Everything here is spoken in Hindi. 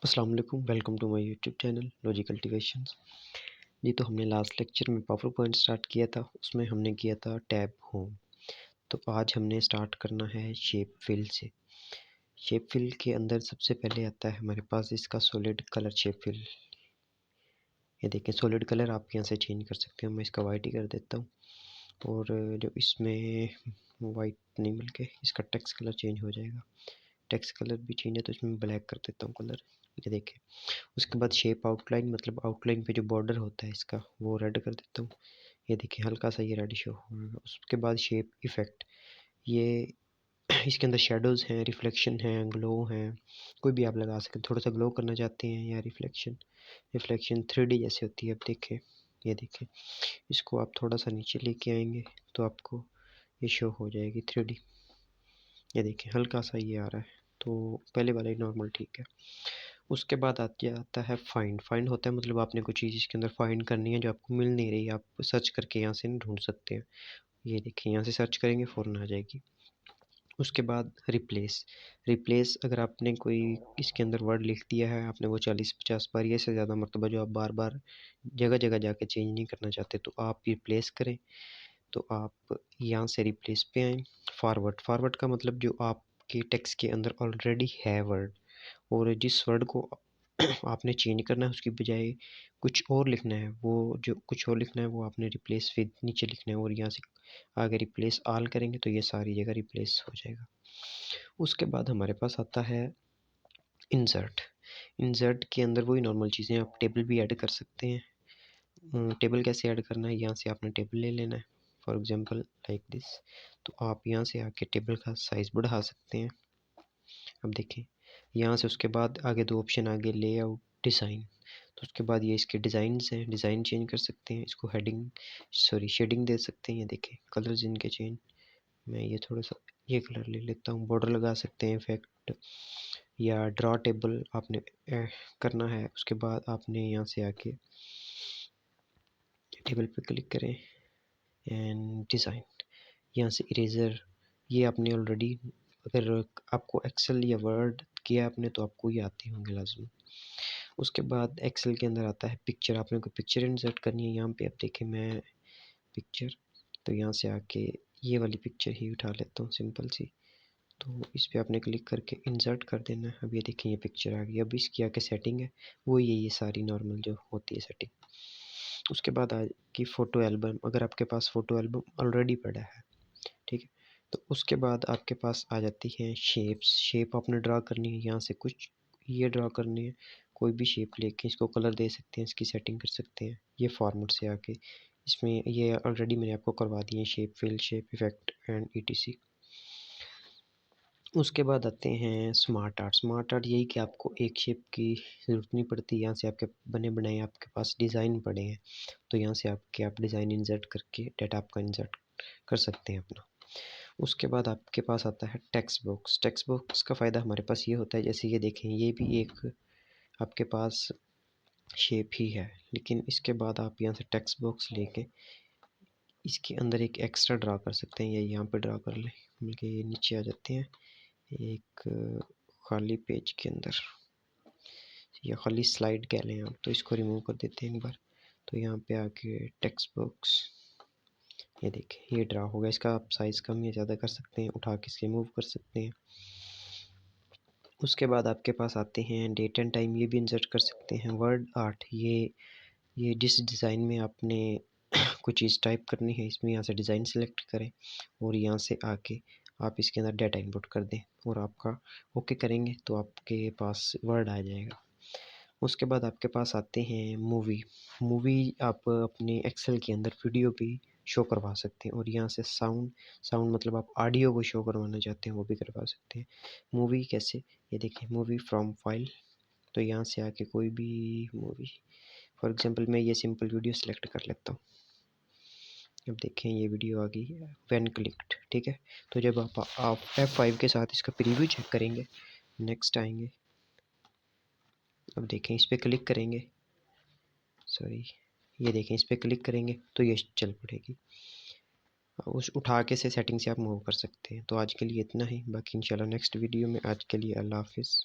अस्सलाम वालेकुम, welcome to my YouTube channel logical creations. जी, तो हमने लास्ट लेक्चर में पावर पॉइंट स्टार्ट किया था, उसमें हमने किया था टैब होम। तो आज हमने स्टार्ट करना है शेप फिल से। शेप फिल के अंदर सबसे पहले आता है हमारे पास इसका सॉलिड कलर शेप फिल। ये देखें, सॉलिड कलर आप यहाँ से चेंज कर सकते हो। मैं इसका वाइट ही कर देता हूँ, और जो इसमें वाइट नहीं बल्कि इसका टेक्स्ट कलर चेंज हो जाएगा। टेक्स्ट कलर भी चेंज है तो इसमें ब्लैक कर देता हूँ कलर। ये देखें, उसके बाद शेप आउटलाइन, मतलब आउटलाइन पे जो बॉर्डर होता है इसका, वो रेड कर देता हूँ। ये देखिए, हल्का सा ये रेड शो होगा। उसके बाद शेप इफ़ेक्ट, ये इसके अंदर शेडोज़ हैं, रिफ्लेक्शन है, ग्लो है, कोई भी आप लगा सकते हैं। थोड़ा सा ग्लो करना चाहते हैं या रिफ्लेक्शन 3D जैसे होती है। अब देखें, ये देखें, इसको आप थोड़ा सा नीचे लेके आएंगे तो आपको ये शो हो जाएगी 3D। ये देखें, हल्का सा ये आ रहा है, तो पहले वाला ही नॉर्मल ठीक है। उसके बाद आता है फाइंड। फाइंड होता है मतलब आपने कुछ चीज़ इसके अंदर फाइंड करनी है जो आपको मिल नहीं रही, आप सर्च करके यहाँ से ढूंढ सकते हैं। ये देखिए, यहाँ से सर्च करेंगे फ़ौरन आ जाएगी। उसके बाद रिप्लेस। रिप्लेस, अगर आपने कोई इसके अंदर वर्ड लिख दिया है, आपने वो 40-50 बार या से ज़्यादा मरतबा, जो आप बार बार जगह जगह जाके चेंज नहीं करना चाहते, तो आप रिप्लेस करें। तो आप यहाँ से रिप्लेस पे आएँ। फॉरवर्ड। फॉरवर्ड का मतलब जो आपके टेक्स्ट के अंदर ऑलरेडी है वर्ड, और जिस वर्ड को आपने चेंज करना है उसकी बजाय कुछ और लिखना है, वो जो कुछ और लिखना है वो आपने रिप्लेस विद नीचे लिखना है, और यहाँ से आगे रिप्लेस ऑल करेंगे तो ये सारी जगह रिप्लेस हो जाएगा। उसके बाद हमारे पास आता है इंसर्ट। इंसर्ट के अंदर वही नॉर्मल चीज़ें, आप टेबल भी ऐड कर सकते हैं। टेबल कैसे ऐड करना है, यहाँ से आपने टेबल ले लेना है, फॉर एग्जांपल लाइक दिस। तो आप यहाँ से आके टेबल का साइज़ बढ़ा सकते हैं। अब देखें, यहाँ से उसके बाद आगे दो ऑप्शन आगे, लेआउट, डिज़ाइन। तो उसके बाद ये इसके डिज़ाइंस हैं, डिज़ाइन चेंज कर सकते हैं। इसको शेडिंग दे सकते हैं। ये देखें, कलर्स इनके चेंज। मैं ये थोड़ा सा ये कलर ले लेता हूँ। बॉर्डर लगा सकते हैं, इफेक्ट या ड्रॉ टेबल आपने करना है। उसके बाद आपने यहाँ से आके टेबल पे क्लिक करें एंड डिज़ाइन, यहाँ से इरेज़र। ये आपने ऑलरेडी, अगर आपको एक्सेल या वर्ड किया आपने तो आपको ये आते होंगे लाजमी। उसके बाद एक्सेल के अंदर आता है पिक्चर। आपने कोई पिक्चर इंसर्ट करनी है, यहाँ पे आप देखें, मैं पिक्चर, तो यहाँ से आके ये वाली पिक्चर ही उठा लेता हूँ, सिंपल सी। तो इस पर आपने क्लिक करके इंसर्ट कर देना है। अब ये देखें, ये पिक्चर आ गई। अब इसकी आके सेटिंग है वो ये सारी नॉर्मल जो होती है सेटिंग। उसके बाद आएगी फ़ोटो एल्बम। अगर आपके पास फ़ोटो एल्बम ऑलरेडी पड़ा है, ठीक है, तो उसके बाद आपके पास आ जाती है शेप्स। शेप आपने ड्रा करनी है, यहाँ से कुछ ये ड्रा करनी है, कोई भी शेप लेके इसको कलर दे सकते हैं, इसकी सेटिंग कर सकते हैं। ये फॉर्मेट से आके इसमें ये ऑलरेडी मैंने आपको करवा दी है, shape fill, shape effect and ETC। उसके बाद आते हैं स्मार्ट आर्ट। स्मार्ट आर्ट यही कि आपको एक शेप की ज़रूरत नहीं पड़ती, यहाँ से आपके बने बनाए आपके पास डिज़ाइन पड़े हैं, तो यहाँ से आप डिज़ाइन इंसर्ट करके डाटा आपका इंसर्ट कर सकते हैं अपना। उसके बाद आपके पास आता है टेक्स्ट बॉक्स। टेक्स्ट बॉक्स का फ़ायदा हमारे पास ये होता है, जैसे ये देखें, ये भी एक आपके पास शेप ही है, लेकिन इसके बाद आप यहाँ से टेक्स्ट बॉक्स लेके इसके अंदर एक एक्स्ट्रा ड्रा कर सकते हैं, या यहाँ पे ड्रा कर लें, बल्कि ये नीचे आ जाते हैं एक खाली पेज के अंदर, या खाली स्लाइड कह लें आप, तो इसको रिमूव कर देते हैं एक बार। तो यहाँ पे आके टेक्स्ट बॉक्स, ये देखें, ये ड्रा हो गया। इसका आप साइज़ कम या ज़्यादा कर सकते हैं, उठा के इसके मूव कर सकते हैं। उसके बाद आपके पास आते हैं डेट एंड टाइम, ये भी इंसर्ट कर सकते हैं। वर्ड आर्ट, ये जिस डिज़ाइन में आपने कुछ चीज़ टाइप करनी है, इसमें यहाँ से डिज़ाइन सेलेक्ट करें और यहाँ से आके आप इसके अंदर डाटा इनपुट कर दें, और आपका ओके करेंगे तो आपके पास वर्ड आ जाएगा। उसके बाद आपके पास आते हैं मूवी। मूवी आप अपने एक्सेल के अंदर वीडियो भी शो करवा सकते हैं, और यहाँ से साउंड मतलब आप ऑडियो को शो करवाना चाहते हैं वो भी करवा सकते हैं। मूवी कैसे, ये देखिए, मूवी फ्रॉम फाइल। तो यहाँ से आके कोई भी मूवी, फॉर एग्जांपल मैं ये सिंपल वीडियो सेलेक्ट कर लेता हूँ। अब देखें, ये वीडियो आ गई है व्हेन क्लिक्ड, ठीक है। तो जब आप F5 के साथ इसका प्रीव्यू चेक करेंगे, नेक्स्ट आएंगे, अब देखें इस पर क्लिक करेंगे, ये देखें, इस पर क्लिक करेंगे तो ये चल पड़ेगी। उस उठा के से सेटिंग से आप मूव कर सकते हैं। तो आज के लिए इतना ही, बाकी इंशाल्लाह नेक्स्ट वीडियो में। आज के लिए अल्लाह हाफिज़।